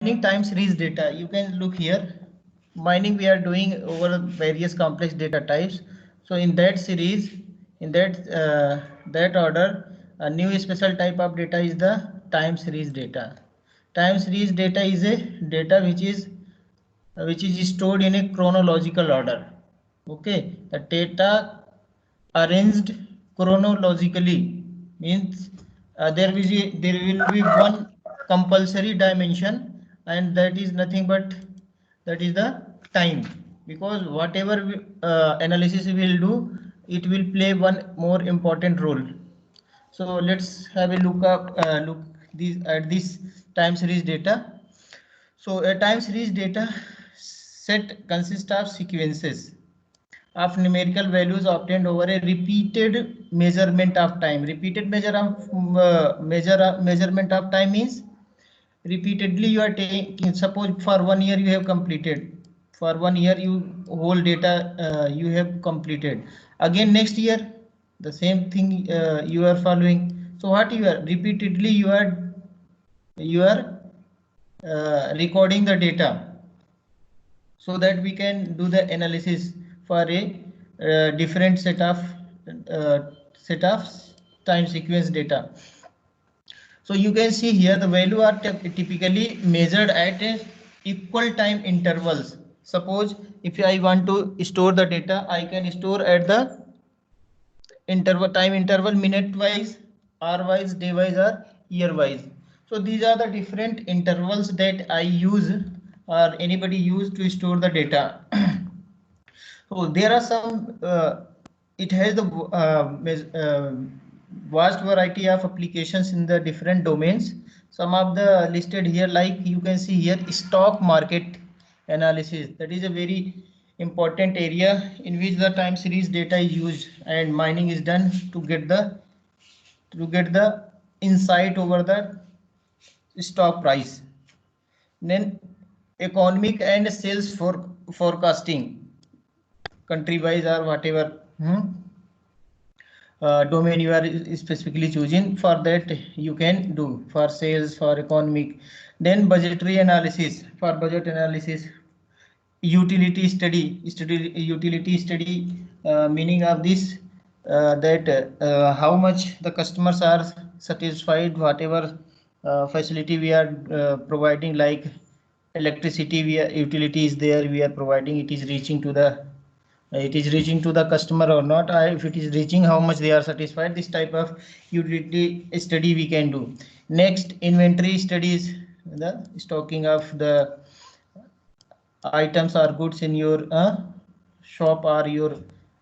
Mining time series data. You can look here. Mining we are doing over various complex data types. So in that series, in that order, a new special type of data is the time series data. Time series data is a data which is stored in a chronological order. Okay, the data arranged chronologically means there will be one compulsory dimension, and that is nothing but that is the time, because whatever analysis we will do, it will play one more important role. So let's have a look these at this time series data. So a time series data set consists of sequences of numerical values obtained over a repeated measurement of time. Repeated measurement of time means repeatedly you are taking. Suppose for 1 year you have completed. For 1 year you whole data you have completed. Again next year the same thing you are following. So what you are repeatedly you are recording the data, so that we can do the analysis for a different uh, set of time sequence data. So you can see here the value are typically measured at equal time intervals. Suppose if I want to store the data, I can store at the time interval minute wise, hour wise, day wise, or year wise. So these are the different intervals that I use or anybody use to store the data. So there are some. It has the vast variety of applications in the different domains. Some of the listed here, like you can see here, stock market analysis. That is a very important area in which the time series data is used and mining is done to get the insight over the stock price. Then economic and sales forecasting, country wise or whatever domain you are specifically choosing, for that you can do for sales, for economic. Then budgetary analysis, for budget analysis. Utility study, meaning of this that how much the customers are satisfied, whatever facility we are providing, like electricity we are, utility is there, we are providing, it is reaching to the customer or not. If it is reaching, how much they are satisfied. This type of utility study we can do. Next, inventory studies, the stocking of the items or goods in your shop or your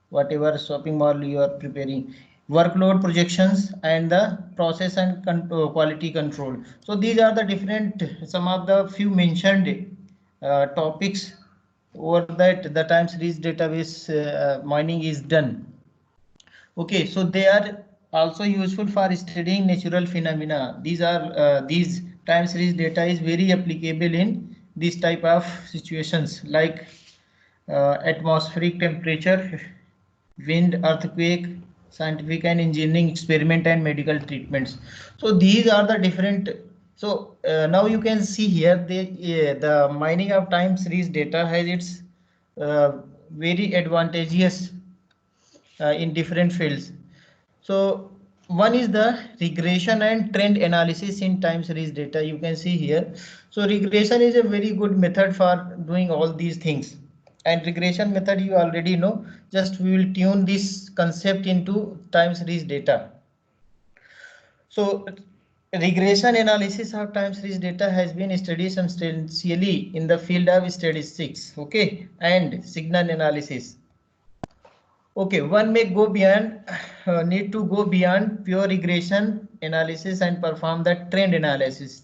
whatever shopping mall you are preparing. Workload projections and the process and quality control. So these are the different, some of the few mentioned topics over that the time series database mining is done. Okay, so they are also useful for studying natural phenomena. These time series data is very applicable in this type of situations, like atmospheric temperature, wind, earthquake, scientific and engineering experiment, and medical treatments. So these are the different. So now you can see here the mining of time series data has its very advantageous in different fields. So one is the regression and trend analysis in time series data. You can see here. So regression is a very good method for doing all these things. And regression method you already know. Just we will tune this concept into time series data. So regression analysis of time series data has been studied substantially in the field of statistics, okay, and signal analysis. Okay, one may go beyond, need to go beyond pure regression analysis and perform the trend analysis.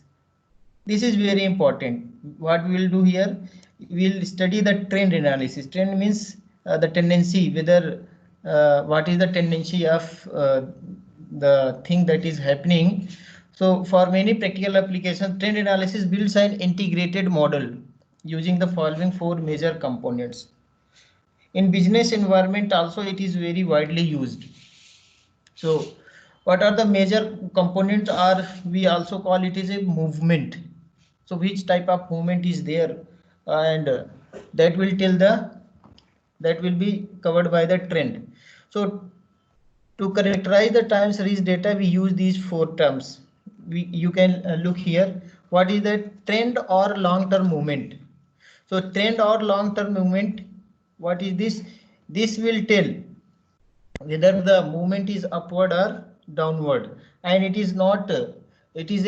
This is very important. What we will do here, we will study the trend analysis. Trend means the tendency, whether what is the tendency of the thing that is happening. So for many practical applications, trend analysis builds an integrated model using the following four major components. In business environment also it is very widely used. So what are the major components, are we also call it is a movement. So which type of movement is there, and that will tell that will be covered by the trend. So to characterize the time series data, we use these four terms. You can look here. What is the trend or long-term movement? So trend or long-term movement, what is this? This will tell whether the movement is upward or downward, and it is not. It is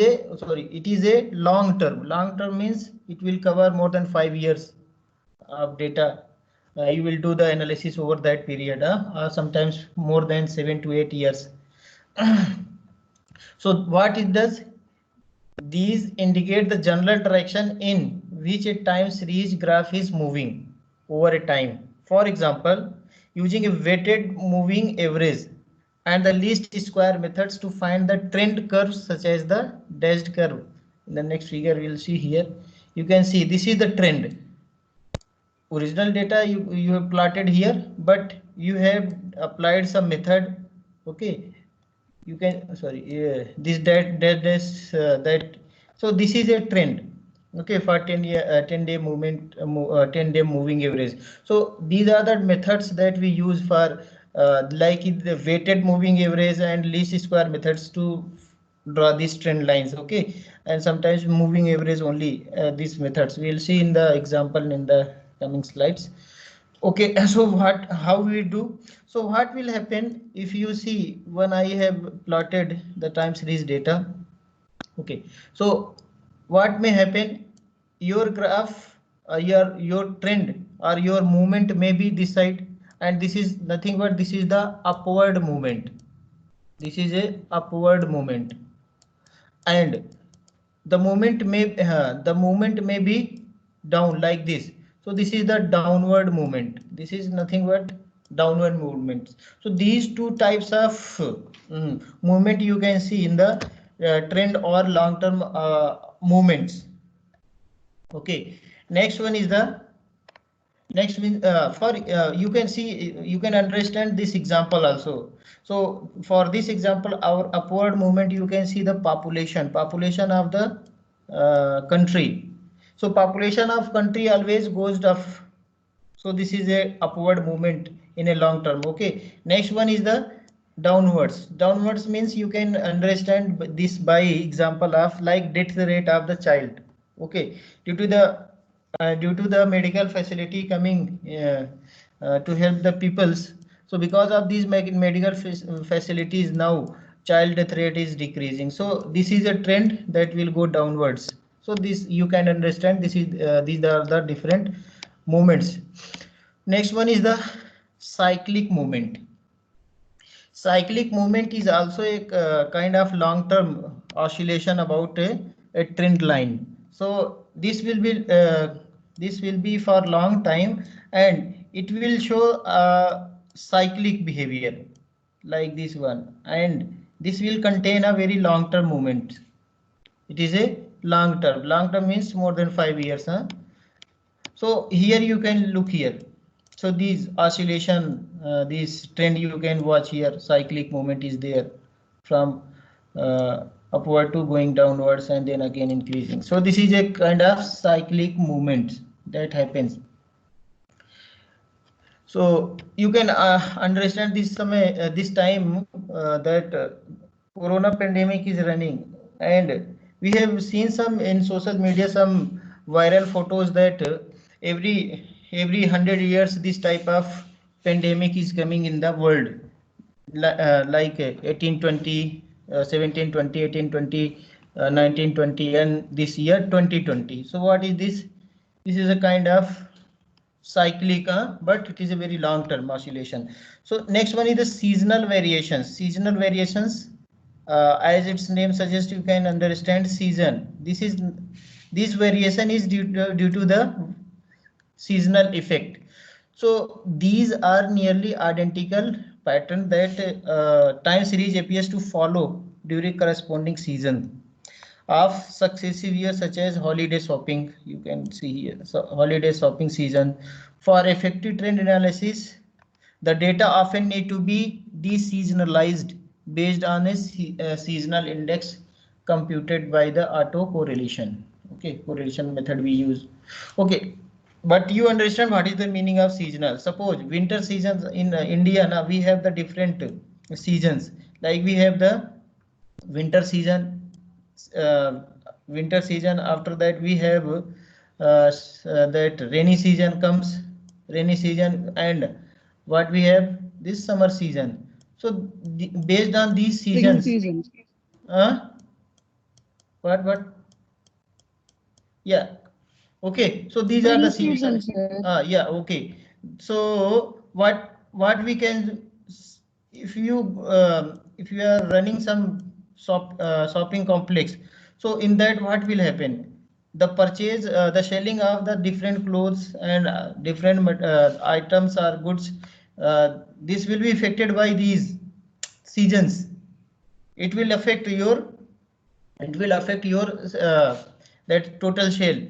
a long term means it will cover more than 5 years of data. You will do the analysis over that period, sometimes more than 7 to 8 years. So what it does, these indicate the general direction in which a time series graph is moving over a time. For example, using a weighted moving average and the least square methods to find the trend curves such as the dashed curve. In the next figure we will see here. You can see this is the trend. Original data you have plotted here, but you have applied some method. Okay, you can this that so this is a trend. Okay, for 10-day movement 10-day moving average. So these are the methods that we use for like the weighted moving average and least square methods to draw these trend lines. Okay, and sometimes moving average only, these methods we will see in the example in the coming slides. Okay, so how we do? So what will happen if you see when I have plotted the time series data? Okay, so what may happen? Your graph, your trend or your movement may be this side, and this is nothing but this is the upward movement. This is a upward movement, and the movement may be down like this. So this is the downward movement. This is nothing but downward movements. So these two types of movement you can see in the trend or long term movements. Okay, next one is the next means for you can see, you can understand this example also. So for this example, our upward movement, you can see the population of the country. So population of country always goes up. So this is a upward movement in a long term. Okay, next one is the downwards means you can understand this by example of like death rate of the child. Okay, due to the medical facility coming to help the peoples. So because of these medical facilities, now child death rate is decreasing. So this is a trend that will go downwards. So this you can understand, this is these are the different movements. Next one is the cyclic movement. Cyclic movement is also a kind of long-term oscillation about a trend line. So this will be for long time, and it will show cyclic behavior like this one, and this will contain a very long-term movement. It is a long term. Long term means more than 5 years. So here you can look here. So these oscillation, this trend you can watch here, cyclic movement is there from upward to going downwards and then again increasing. So this is a kind of cyclic movement that happens. So you can understand this this time that corona pandemic is running, and we have seen some in social media some viral photos that every 100 years this type of pandemic is coming in the world, like 1820, 1720, 1820, 1920, and this year 2020. So what is this? This is a kind of cyclic, but it is a very long term oscillation. So next one is the seasonal variations. Seasonal variations, as its name suggests, you can understand season. This variation is due to the seasonal effect. So these are nearly identical pattern that time series appears to follow during corresponding season of successive years, such as holiday shopping. You can see here, so holiday shopping season. For effective trend analysis, the data often need to be deseasonalized based on a seasonal index computed by the autocorrelation. Okay. Okay, correlation method we use. Okay, but you understand what is the meaning of seasonal. Suppose winter seasons in India, now we have the different seasons. Like we have the winter season, uh, winter season. After that we have that rainy season comes, rainy season, and what we have this summer season. So based on these Spring seasons, season. what? Yeah. Okay, so these are the Spring seasons. season, sir. Yeah, okay. So what we can, if you are running some shopping complex, so in that what will happen? The purchase, the selling of the different clothes and different items or goods, this will be affected by these seasons. It will affect your, it will affect your that total shell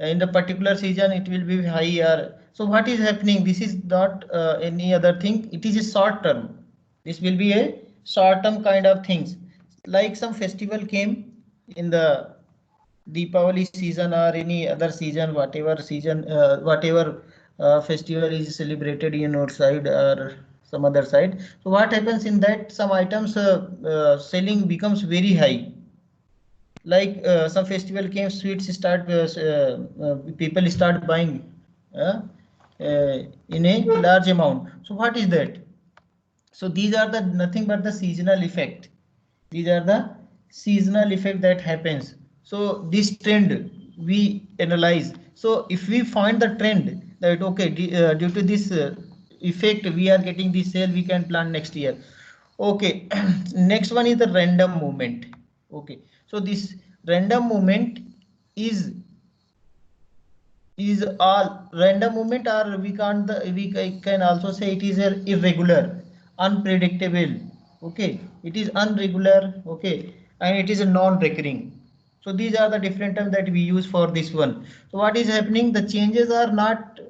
in the particular season. It will be higher. So what is happening, this is not any other thing, it is a short term, this will be a short term kind of things. Like some festival came in the Deepavali season or any other season, whatever season, whatever festival is celebrated in our side or some other side. So what happens in that, some items selling becomes very high. Like some festival came, sweets start, people start buying uh, in a large amount. So what is that? So these are the nothing but the seasonal effect. These are the seasonal effect that happens. So this trend we analyze. So if we find the trend that okay, due to this effect we are getting this sale, we can plan next year. Okay, next one is the random movement. Okay, so this random movement is is all random movement, or we can't we can also say it is a irregular, unpredictable. Okay, it is unregular. Okay, and it is a non-recurring. So these are the different terms that we use for this one. So what is happening, the changes are not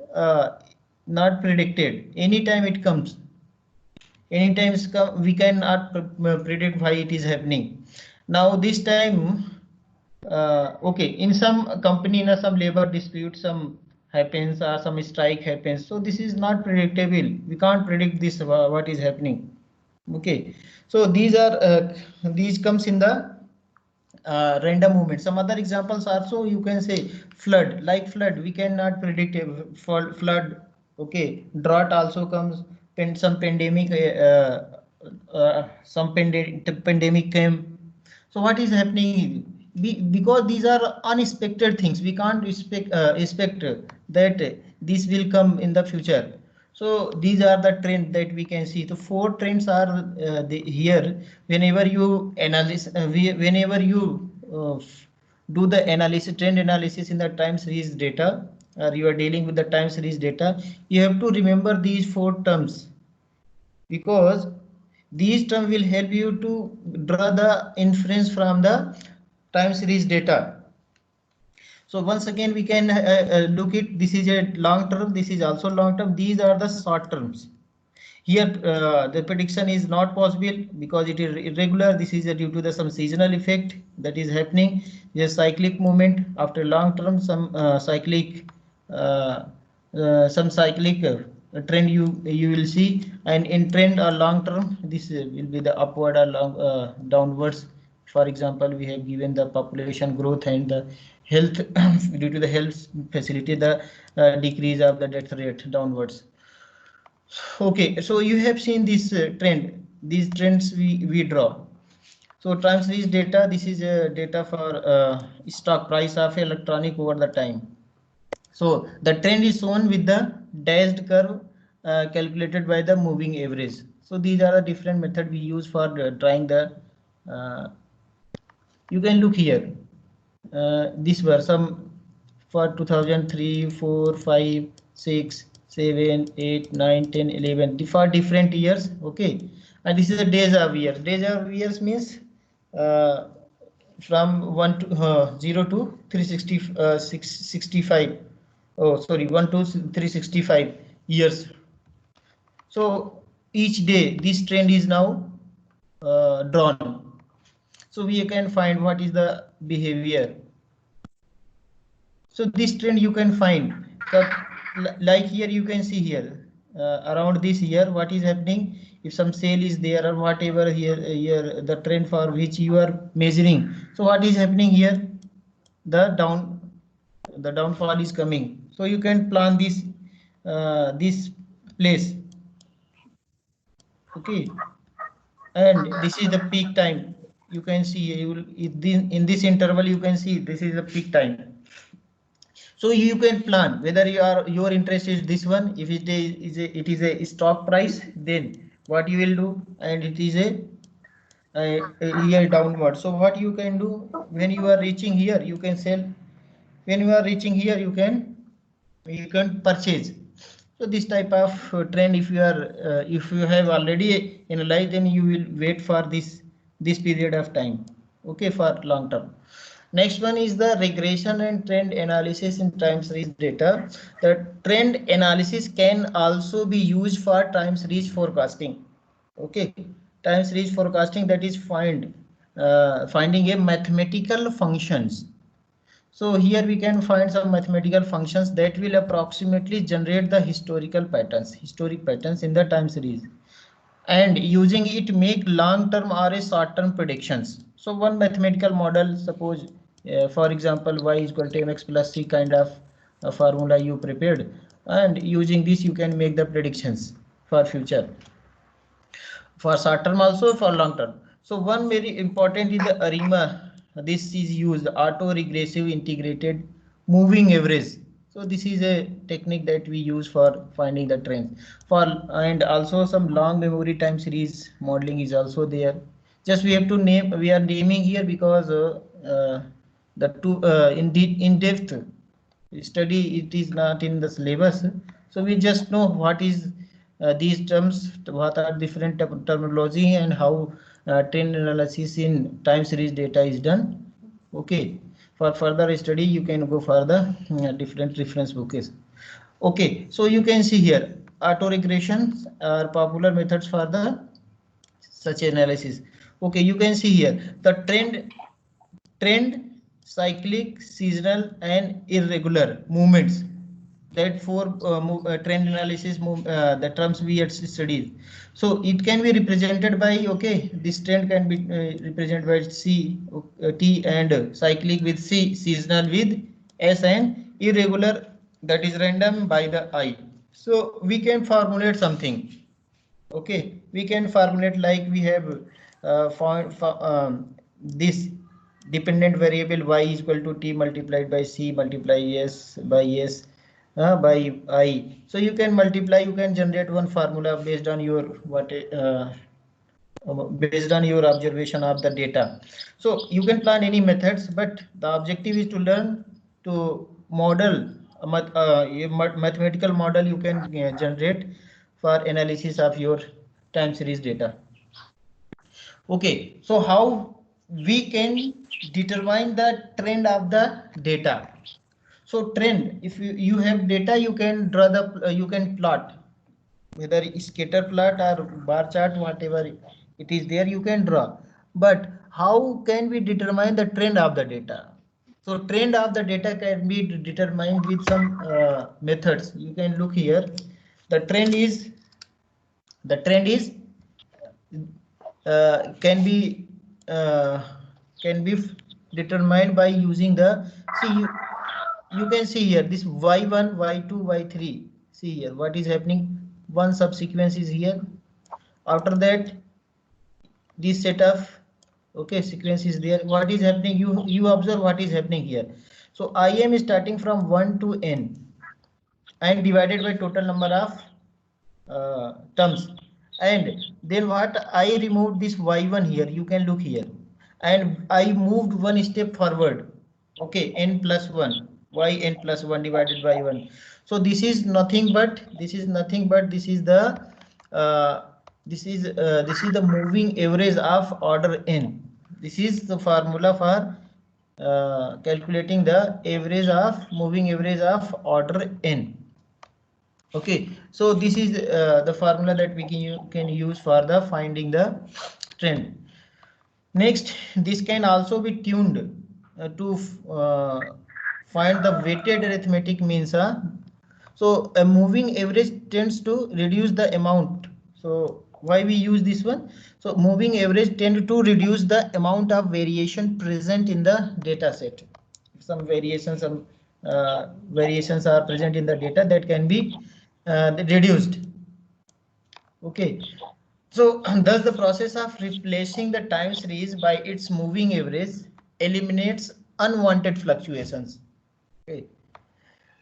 predicted, anytime it comes, anytime we cannot predict why it is happening. Now this time, okay, in some company, in some labor dispute some happens or some strike happens, so this is not predictable, we can't predict this what is happening. Okay, so these are these comes in the random movement. Some other examples also you can say, flood, like flood we cannot predict for flood. Okay, drought also comes, some pandemic, some pandemic came. So what is happening, because these are unexpected things, we can't expect that this will come in the future. So these are the trends that we can see. The four trends are here. Whenever you analyze, whenever you do the analysis, trend analysis in the time series data, or you are dealing with the time series data, you have to remember these four terms, because these terms will help you to draw the inference from the time series data. So once again we can look it, this is a long term, this is also long term, these are the short terms. Here the prediction is not possible because it is irregular. This is due to the some seasonal effect that is happening. There's cyclic movement after long term, some cyclic trend you will see, and in trend or long term this will be the upward or long downwards. For example, we have given the population growth and the health due to the health facility, the decrease of the death rate downwards. Okay, so you have seen this trend, these trends we draw. So time series data, this is data for stock price of electronic over the time. So the trend is shown with the dashed curve calculated by the moving average. So these are the different method we use for drawing the, you can look here. These were some for 2003, 4, 5, 6, 7, 8, 9, 10, 11, for different years. Okay, and this is a days of years. Days of years means uh, from 0 to 360, 65. Oh, sorry, 1 to 365 years. So each day this trend is now drawn. So we can find what is the behavior. So this trend you can find. So, like here you can see here around this year what is happening. If some sale is there or whatever here the trend for which you are measuring. So what is happening here? The downfall is coming. So you can plan this place. Okay, and this is the peak time. You can see you will in this interval you can see this is the peak time. So you can plan whether your interest is this one. If it is a stock price, then what you will do, and it is a year downward. So what you can do when you are reaching here, you can sell. When you are reaching here, you can purchase. So this type of trend, if you have already analyzed, then you will wait for this period of time. Okay, for long term. Next one is the regression and trend analysis in time series data. The trend analysis can also be used for time series forecasting. Okay, time series forecasting, that is finding a mathematical functions. So here we can find some mathematical functions that will approximately generate the historic patterns in the time series, and using it make long-term or a short-term predictions. So one mathematical model, suppose for example y is equal to mx plus c kind of formula you prepared, and using this you can make the predictions for future, for short term also for long term. So one very important is the ARIMA. This is used auto regressive integrated moving average. So this is a technique that we use for finding the trends. For and also some long memory time series modeling is also there. Just we have to name, we are naming here because the two in depth study it is not in the syllabus. So we just know what is these terms, what are different terminology, and how trend analysis in time series data is done. Okay, for further study you can go for the different reference books. Okay, so you can see here auto regressions are popular methods for the such analysis. Okay, you can see here the trend, cyclic, seasonal, and irregular movements. That for trend analysis the terms we had studied. So it can be represented by, okay, this trend can be represented by C, T, and cyclic with C, seasonal with S, and irregular, that is random, by the I. So we can formulate something. Okay, we can formulate like we have this dependent variable y is equal to t multiplied by c multiply s by s by I. So you can multiply, you can generate one formula based on your based on your observation of the data. So you can plan any methods, but the objective is to learn to model a mathematical model you can generate for analysis of your time series data. Okay, so how we can determine the trend of the data. So trend, if you have data, you can draw the you can plot, whether scatter plot or bar chart, whatever it is there, you can draw. But how can we determine the trend of the data? So trend of the data can be determined with some methods. You can look here. The trend is the trend is can be uh, can be determined by using the, see, you can see here this y1 y2 y3. See here what is happening, one subsequence is here. After that this set of, okay, sequence is there. What is happening, you observe what is happening here. So I am starting from 1 to n and divided by total number of terms, and then what, I removed this y1 here, you can look here, and I moved one step forward. Okay, n plus 1, y n plus 1 divided by 1. So this is nothing but this is the uh, this is the moving average of order n. This is the formula for calculating the average of moving average of order n. Okay, so this is the formula that we can use for the finding the trend. Next, this can also be tuned to find the weighted arithmetic means. So a moving average tends to reduce the amount. So why we use this one? So moving average tend to reduce the amount of variation present in the data set. Some variations are present in the data that can be reduced. Okay, so thus the process of replacing the time series by its moving average eliminates unwanted fluctuations. Okay,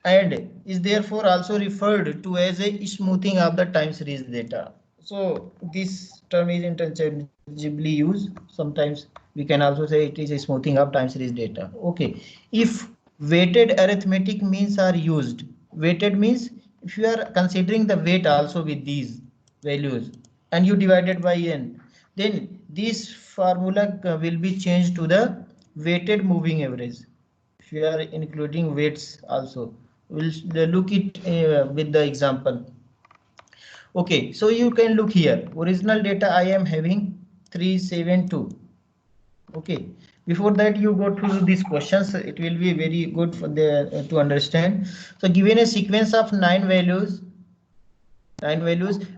and is therefore also referred to as a smoothing of the time series data. So this term is interchangeably used. Sometimes we can also say it is a smoothing of time series data. Okay, if weighted arithmetic means are used, weighted means if you are considering the weight also with these values and you divide it by n, then this formula will be changed to the weighted moving average. If you are including weights also, we'll look it with the example. Okay, so you can look here. Original data I am having 372. Okay, before that you go through these questions. It will be very good for the to understand. So given a sequence of 9 values,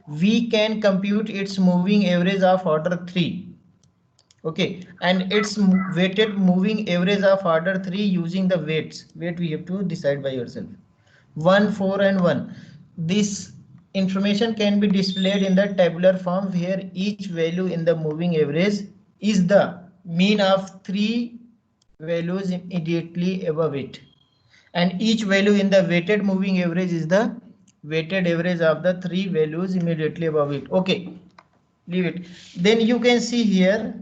we can compute its moving average of order 3. Okay, and its weighted moving average of order 3 using the weight we have to decide by yourself. 1, 4 and 1. This information can be displayed in the tabular form where each value in the moving average is the mean of 3 values immediately above it, and each value in the weighted moving average is the weighted average of the 3 values immediately above it. Okay, leave it. Then you can see here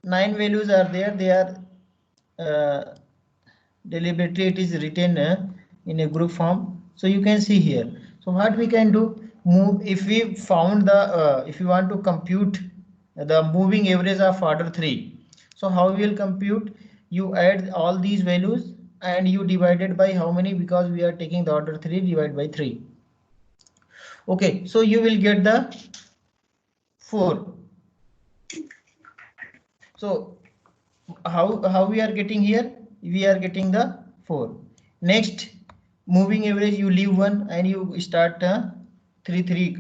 9 values are there. They are deliberately it is written in a group form. So you can see here. So what we can do, move if we found the if you want to compute the moving average of order 3. So how we will compute? You add all these values and you divide it by how many, because we are taking the order 3 divided by 3. Okay, so you will get the 4. So how we are getting here? We are getting the 4. Next, moving average, you leave 1 and you start 3 3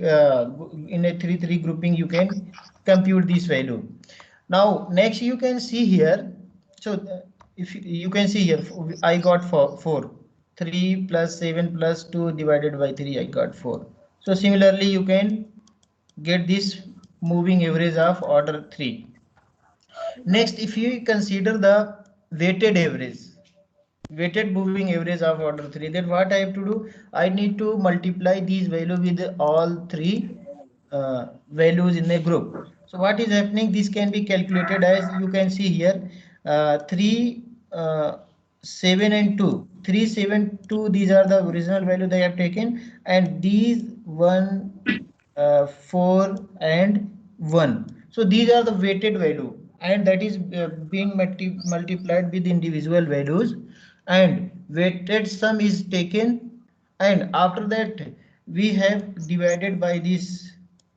in a 3 3 grouping. You can compute this value. Now next you can see here. So if you can see here, I got 4. 3 plus 7 plus 2 divided by 3, I got 4. So similarly you can get this moving average of order 3. Next, if you consider the weighted moving average of order 3, then what I have to do? I need to multiply these values with all 3 values in a group. So what is happening? This can be calculated as you can see here, 3, 7 and 2. 3, 7, 2, these are the original value they have taken, and these 1, 4 and 1. So these are the weighted value, and that is being multiplied with individual values, and weighted sum is taken, and after that we have divided by this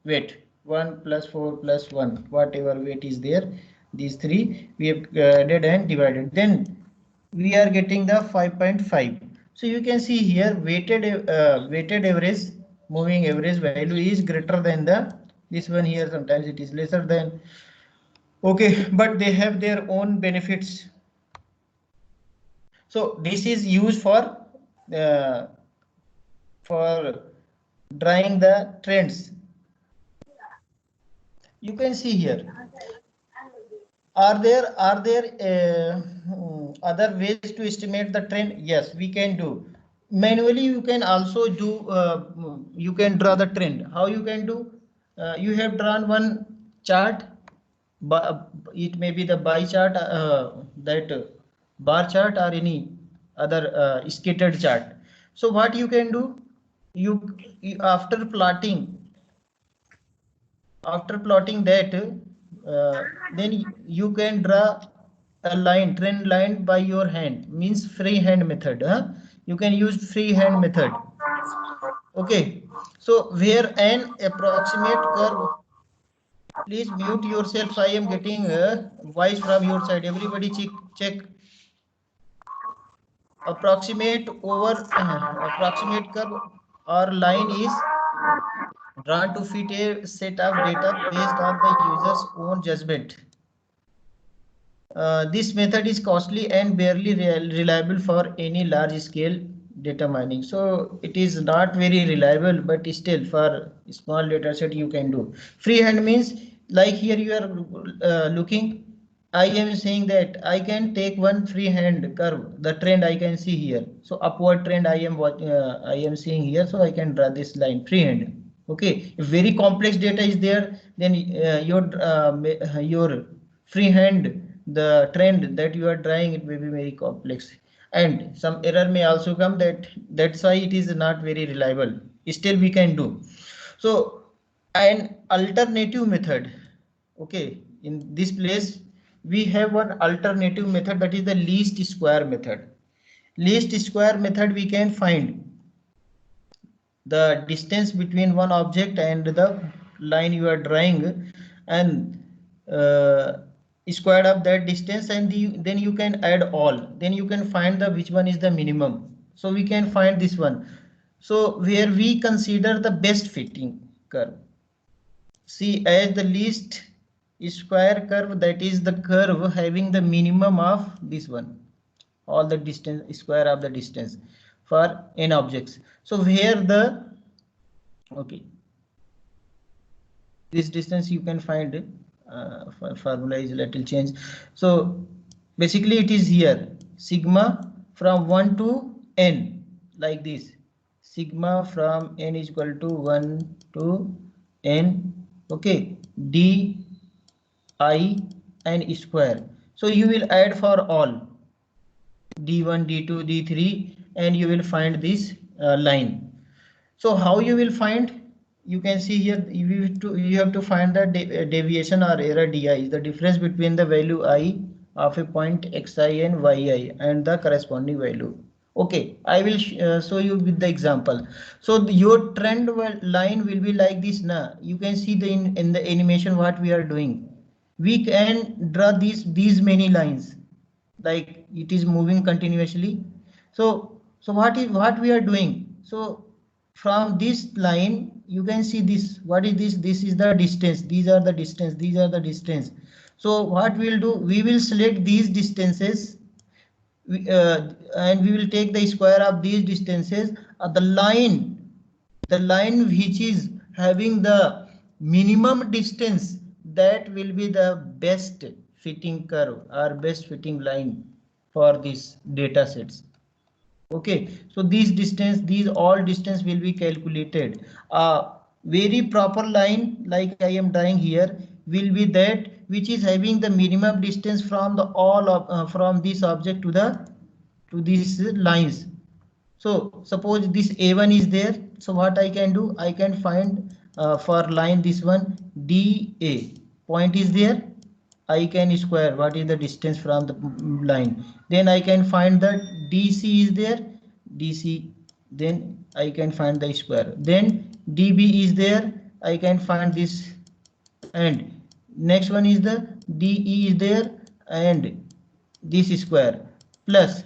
weight, 1 plus 4 plus 1, whatever weight is there, these 3 we have added and divided, then we are getting the 5.5. So you can see here weighted average moving average value is greater than the this one here. Sometimes it is lesser than. Okay, but they have their own benefits. So this is used uh, for drawing the trends. You can see here. Are there other ways to estimate the trend? Yes, we can do. Manually, you can also do. You can draw the trend. How you can do? You have drawn one chart. It may be the bar chart, that bar chart, or any other scattered chart. So what you can do? You after plotting that, then you can draw a trend line by your hand, means freehand method. You can use freehand method. Okay, so where an approximate curve, please mute yourself. I am getting voice from your side. Everybody check. approximate curve or line is drawn to fit a set of data based on the user's own judgment. This method is costly and barely reliable for any large scale data mining. So it is not very reliable, but still for small data set you can do. Freehand means like here you are looking. I am saying that I can take one freehand curve, the trend I can see here. So upward trend I am seeing here. So I can draw this line freehand. Okay, if very complex data is there, then your freehand, the trend that you are drawing, it may be very complex, and some error may also come. That's why it is not very reliable. Still we can do. So an alternative method. Okay, in this place we have one alternative method, that is the least square method. Least square method we can find the distance between one object and the line you are drawing, and squared up that distance, and then you can add all, then you can find the which one is the minimum. So we can find this one. So where we consider the best fitting curve, see, as the least square curve, that is the curve having the minimum of this one, all the distance, square of the distance for n objects. So where the, okay, this distance you can find, formula is little change. So basically it is here sigma from 1 to n, like this, sigma from n is equal to 1 to n. Okay, d I and square. So you will add for all d1, d2, d3, and you will find this line. So how you will find? You can see here you have to find the deviation or error di, is the difference between the value I of a point xi and yi and the corresponding value. Okay, I will show you with the example. So your trend line will be like this. Now you can see the in the animation what we are doing. We can draw these many lines, like it is moving continuously. So what we are doing? So from this line you can see this, what is this? This is the distance, these are the distance, these are the distance. So what we will do, we will select these distances, and we will take the square of these distances. The line which is having the minimum distance, that will be the best fitting curve or best fitting line for these data sets. Okay, so these all distance will be calculated. Very proper line like I am drawing here will be that which is having the minimum distance from the all of from this object to these lines. So suppose this A1 is there. So what I can do, I can find for line this one DA point is there. I can square what is the distance from the line. Then I can find that DC is there, DC. Then I can find the square. Then DB is there. I can find this, and next one is the DE is there, and this square plus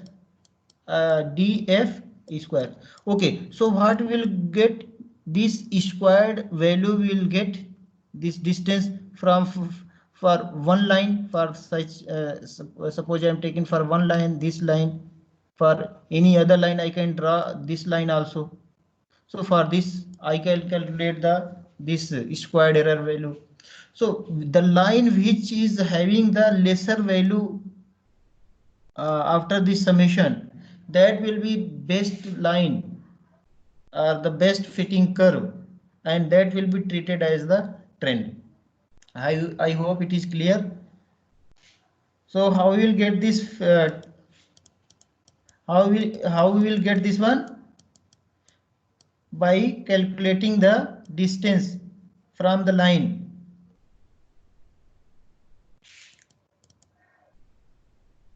df square. Okay, so what will get, this squared value will get this distance from for one line, for such suppose I am taking for one line this line, for any other line I can draw this line also. So for this I can calculate the this squared error value. So the line which is having the lesser value after this summation, that will be best line or the best fitting curve, and that will be treated as the trend. I hope it is clear. So how we will get this how we will get this one? By calculating the distance from the line.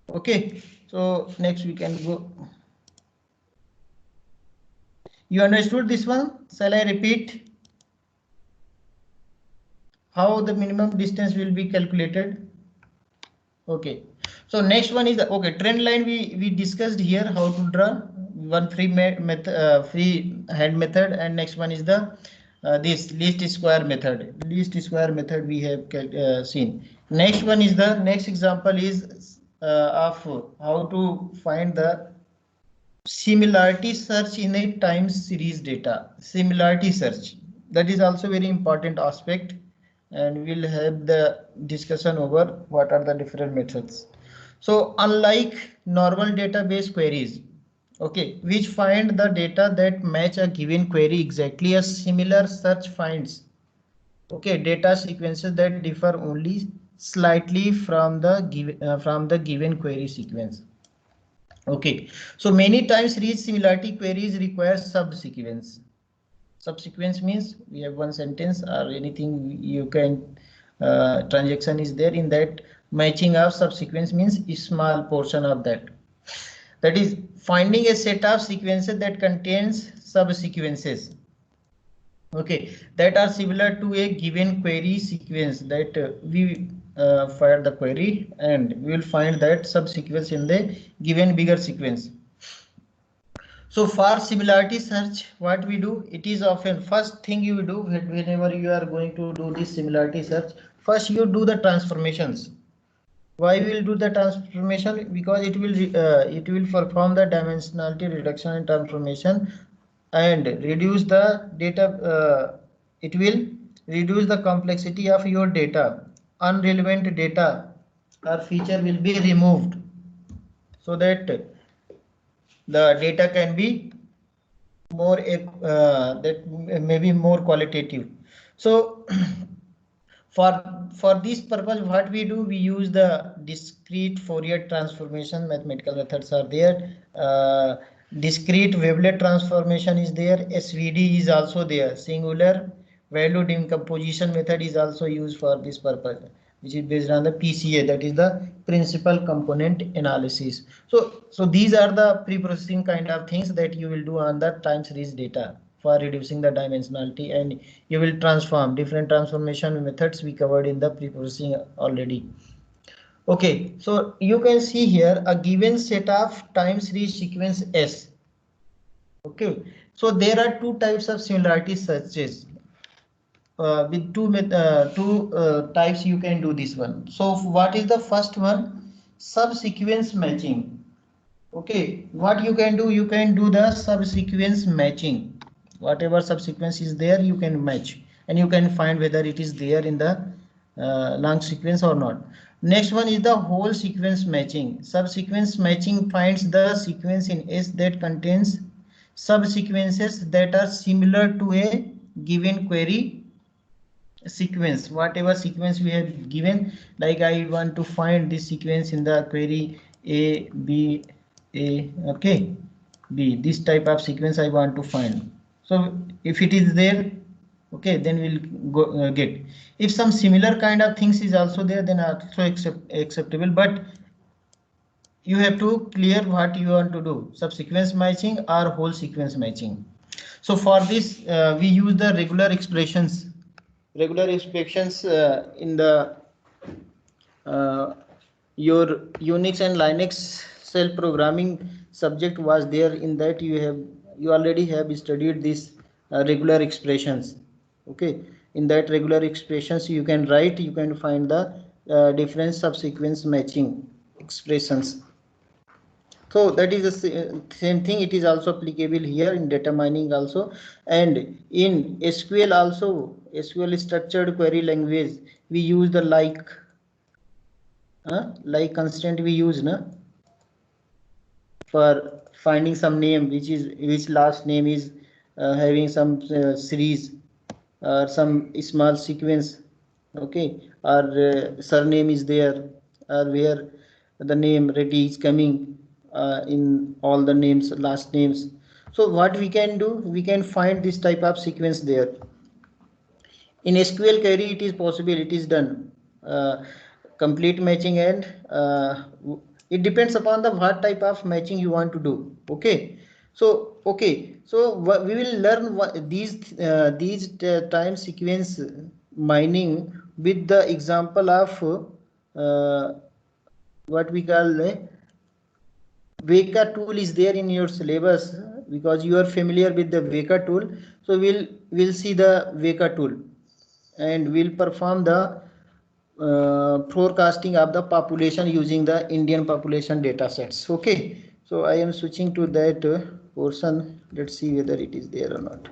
Okay, so next we can go. You understood this one? Shall I repeat how the minimum distance will be calculated? Okay, So next one is the okay trend line. We discussed here how to draw one free method, free hand method, and next one is the this least square method. Least square method we have seen. Next one is the next example is of how to find the similarity search in a time series data. Similarity search, that is also very important aspect, and we'll have the discussion over what are the different methods. So unlike normal database queries, okay, which find the data that match a given query exactly, a similar search finds okay data sequences that differ only slightly from the given query sequence. Okay, so many times reach similarity queries require subsequence. Subsequence means we have one sentence or anything you can transaction is there, in that matching of subsequence means a small portion of that. That is finding a set of sequences that contains subsequences. Okay, that are similar to a given query sequence that we fire the query and we will find that subsequence in the given bigger sequence. So for similarity search, what we do, it is often first thing you do whenever you are going to do this similarity search. First you do the transformations. Why we will do the transformation? Because it will perform the dimensionality reduction and transformation and reduce the data. It will reduce the complexity of your data. Unrelevant data or feature will be removed so that the data can be more that may be more qualitative. So for this purpose, what we do, we use the discrete Fourier transformation. Mathematical methods are there. Discrete wavelet transformation is there. SVD is also there. Singular value decomposition method is also used for this purpose, which is based on the PCA, that is the principal component analysis. So these are the pre-processing kind of things that you will do on the time series data for reducing the dimensionality, and you will transform different transformation methods we covered in the pre-processing already. Okay, so you can see here a given set of time series sequence S. Okay, so there are two types of similarity searches. With two types you can do this one. So what is the first one? Subsequence matching. Okay, what you can do, you can do the subsequence matching. Whatever subsequence is there, you can match and you can find whether it is there in the long sequence or not. Next one is the whole sequence matching. Subsequence matching finds the sequence in S that contains subsequences that are similar to a given query sequence. Whatever sequence we have given, like I want to find this sequence in the query A, B, A, okay, B, this type of sequence I want to find. So if it is there, okay, then we'll go get. If some similar kind of things is also there, then also acceptable, but you have to clear what you want to do, subsequence matching or whole sequence matching. So for this we use the regular expressions in the your Unix and Linux cell programming subject was there. In that you already have studied this regular expressions. Okay, in that regular expressions you can write, you can find the different subsequence matching expressions. So that is the same thing. It is also applicable here in data mining also, and in SQL also. SQL structured query language, we use the like constraint we use for finding some name which last name is having some series or some small sequence, okay, or surname is there, or where the name ready is coming in all the names, last names. So what we can do, we can find this type of sequence there. In SQL query it is possible, it is done complete matching, and it depends upon the what type of matching you want to do. Okay, so we will learn these time sequence mining with the example of what we call Veka tool is there in your syllabus, because you are familiar with the Veka tool. So we'll see the Veka tool, and we'll perform the forecasting of the population using the Indian population data sets. Okay, so I am switching to that portion. Let's see whether it is there or not.